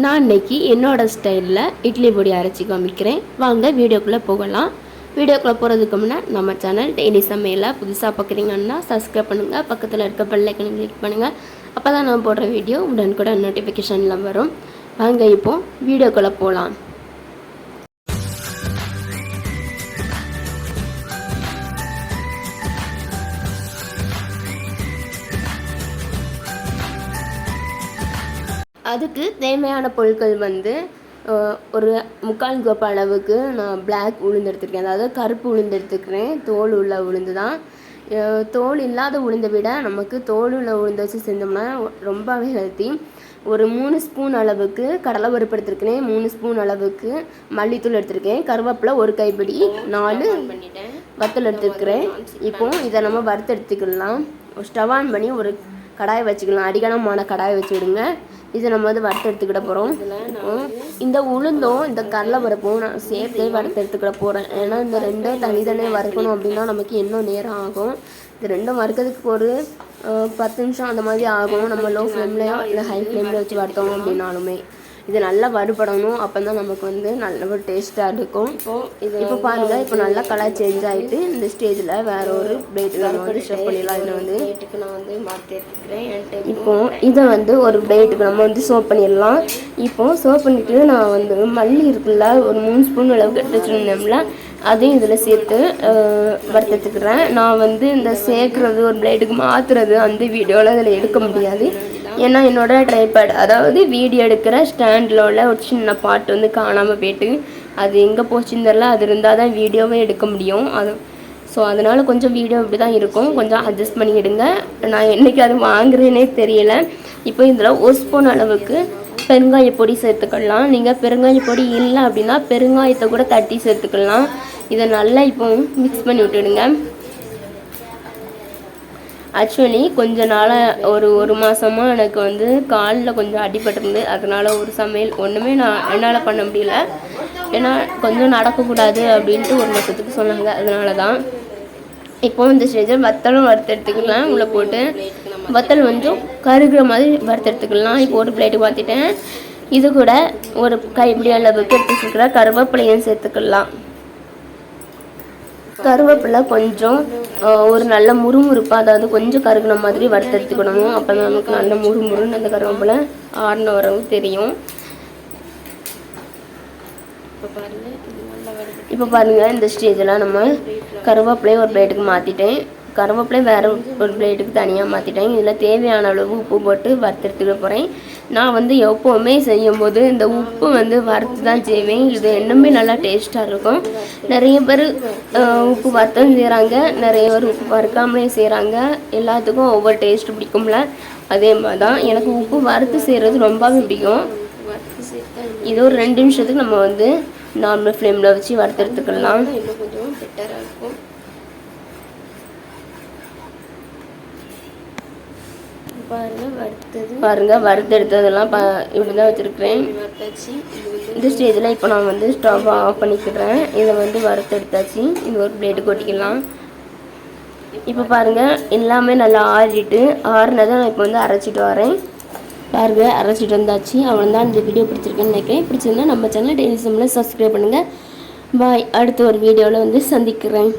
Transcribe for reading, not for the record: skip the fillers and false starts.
நான் இன்றைக்கி என்னோடய ஸ்டைலில் இட்லி பொடி அரைச்சி காமிக்கிறேன். வாங்க வீடியோக்குள்ளே போகலாம். வீடியோக்குள்ளே போகிறதுக்கு முன்னாடி நம்ம சேனல் டெய்லி சமையலை புதுசாக பார்க்குறீங்கன்னா சப்ஸ்கிரைப் பண்ணுங்கள். பக்கத்தில் இருக்க பெல் ஐக்கனை கிளிக் பண்ணுங்கள். அப்போ தான் நான் போடுற வீடியோ உடனுக்குடன் நோட்டிஃபிகேஷனில் வரும். வாங்க இப்போது வீடியோக்குள்ளே போகலாம். அதுக்கு தேவையான பொருட்கள் வந்து ஒரு 3/4 கப் அளவுக்கு நான் பிளாக் உளுந்து எடுத்துருக்கேன். அதாவது கருப்பு உளுந்து எடுத்துக்கிறேன். தோல் உள்ள உளுந்து தான். தோல் இல்லாத உளுந்தை விட நமக்கு தோல் உள்ள உளுந்து வச்சு செஞ்சோம்னா ரொம்பவே ஹெல்த்தி. ஒரு 3 ஸ்பூன் அளவுக்கு கடலை பருப்பு எடுத்துருக்கிறேன். 3 ஸ்பூன் அளவுக்கு மல்லித்தூள் எடுத்துருக்கேன். கருவேப்பிலை ஒரு கைப்பிடி 4 வத்தல் எடுத்துருக்கிறேன். இப்போது இதை நம்ம வறுத்து எடுத்துக்கலாம். ஸ்டவ் ஆன் பண்ணி ஒரு கடாயை வச்சுக்கலாம். அடிக்கனமான கடாயை வச்சு விடுங்க. இதை நம்ம வந்து வறுத்து எடுத்துக்கிட போகிறோம். இந்த உளுந்தும் இந்த கடலை பருப்பும் நான் சேர்த்தே வறுத்து எடுத்துக்கிட போகிறேன். ஏன்னா இந்த ரெண்டும் தனித்தனியாக வறுக்கணும் அப்படின்னா நமக்கு இன்னும் நேரம் ஆகும். இது ரெண்டும் வறுக்கிறதுக்கு ஒரு 10 நிமிஷம் அந்த மாதிரி ஆகும். நம்ம லோ ஃப்ளேம்லையோ இல்லை ஹை ஃப்ளேமில் வச்சு வறுத்தோம் அப்படின்னாலுமே இது நல்லா வறுபடணும். அப்போ தான் நமக்கு வந்து நல்ல ஒரு டேஸ்ட்டாக இருக்கும். இப்போ பாருங்கள், இப்போ நல்லா கலர் சேஞ்ச் ஆகிட்டு இந்த ஸ்டேஜில் வேறு ஒரு பிளேட்டில் நம்ம வந்து ஸ்டெப் பண்ணிடலாம். இதில் வந்து நான் வந்து மாற்றி எடுத்துக்கிறேன். இப்போது இதை வந்து ஒரு பிளேட்டுக்கு நம்ம வந்து சோப் பண்ணிடலாம். இப்போது சோப் பண்ணிவிட்டு நான் வந்து மல்லி இருக்குல்ல, ஒரு 3 ஸ்பூன் அளவுக்கு எடுத்து வச்சுருந்தோம்ல, அதையும் இதில் சேர்த்து வறுத்துக்கிறேன். நான் வந்து இந்த சேர்க்குறது ஒரு பிளேட்டுக்கு மாற்றுறது அந்த வீடியோவில் அதில் எடுக்க முடியாது. ஏன்னா என்னோடய ட்ரைபேட், அதாவது வீடியோ எடுக்கிற ஸ்டாண்டில் உள்ள ஒரு சின்ன பாட்டு வந்து காணாமல் போயிட்டு அது எங்கே போச்சுன்னு தெரியல. அது இருந்தால் தான் வீடியோவே எடுக்க முடியும். ஸோ அதனால் கொஞ்சம் வீடியோ இப்படி தான் இருக்கும். கொஞ்சம் அட்ஜஸ்ட் பண்ணிக்கிடுங்க. நான் என்றைக்கு அது வாங்குறேனே தெரியல. இப்போ இதில் 1 ஸ்பூன் அளவுக்கு பெருங்காய பொடி சேர்த்துக்கலாம். நீங்கள் பெருங்காய பொடி இல்லை அப்படின்னா பெருங்காயத்தை கூட தட்டி சேர்த்துக்கலாம். இதை நல்லா இப்போ மிக்ஸ் பண்ணி விட்டுடுங்க. ஆக்சுவலி கொஞ்ச நாளாக ஒரு மாதமாக எனக்கு வந்து காலில் கொஞ்சம் அடிபட்டிருந்து. அதனால் ஒரு சமையல் ஒன்றுமே என்னால் பண்ண முடியல. ஏன்னா கொஞ்சம் நடக்கக்கூடாது அப்படின்ட்டு 1 மாதத்துக்கு சொன்னாங்க. அதனால தான் இப்போது இந்த ஸ்டேஜில் வத்தலும் வறுத்து எடுத்துக்கலாம். உள்ளே போட்டு வத்தல் கொஞ்சம் கருகிற மாதிரி வறுத்து எடுத்துக்கலாம். இப்போ ஒரு பிளேட்டு மாற்றிட்டேன். இது கூட ஒரு கைப்பிடி அளவுக்கு எடுத்துக்கிற கருவேப்பிலையும் சேர்த்துக்கலாம். கருவேப்பிலை கொஞ்சம் ஒரு நல்ல முறுமுறுப்பாக, அதாவது கொஞ்சம் கருகின மாதிரி வறுத்து எடுத்துக்கணும். அப்போ தான் நமக்கு நல்ல முறுமுறுன்னு அந்த கருவேப்பிலை ஆறின வரவும் தெரியும். இப்போ பாருங்கள், இந்த ஸ்டேஜில் நம்ம கருவேப்பிலையை ஒரு பிளேட்டுக்கு மாற்றிட்டேன். கருவேப்பிலை வேறு ஒரு பிளேட்டுக்கு தனியாக மாற்றிட்டேன். இதில் தேவையான அளவு உப்பு போட்டு வறுத்து எடுத்துக்க போகிறேன். நான் வந்து எப்போவுமே செய்யும்போது இந்த உப்பு வந்து வறுத்து தான் செய்வேன். இது இன்னுமே நல்லா டேஸ்ட்டாக இருக்கும். நிறைய பேர் உப்பு வறுத்தும் செய்கிறாங்க, நிறைய பேர் உப்பு வறுக்காமலே செய்கிறாங்க. எல்லாத்துக்கும் ஒவ்வொரு டேஸ்ட்டு பிடிக்கும்ல, அதே மாதிரி தான் எனக்கு உப்பு வறுத்து செய்கிறது ரொம்பவே பிடிக்கும். இது ஒரு 2 நிமிஷத்துக்கு நம்ம வந்து நார்மல் ஃப்ளேமில் வச்சு வறுத்து எடுத்துக்கலாம். இன்னும் கொஞ்சம் பெட்டராக இருக்கும். பாருங்கள் வறுத்து எடுத்ததெல்லாம் இப்படி தான் வச்சுருக்கிறேன். இந்த ஸ்டேஜில் இப்போ நான் வந்து ஸ்டவ் ஆஃப் பண்ணிக்கிறேன். இதை வந்து வறுத்து எடுத்தாச்சு. இது ஒரு பிளேட்டுக்கு கொட்டிக்கலாம். இப்போ பாருங்கள், எல்லாமே நல்லா ஆறினதை நான் இப்போ வந்து அரைச்சிட்டு வரேன். பாருங்கள், அரைச்சிட்டு வந்தாச்சு. அவ்வளோதான். இந்த வீடியோ பிடிச்சிருக்கேன்னு நினைக்கிறேன். பிடிச்சிருந்தா நம்ம சேனல் டெய்லி சமையலை சப்ஸ்கிரைப் பண்ணுங்கள். பாய். அடுத்த ஒரு வீடியோவில் வந்து சந்திக்கிறேன்.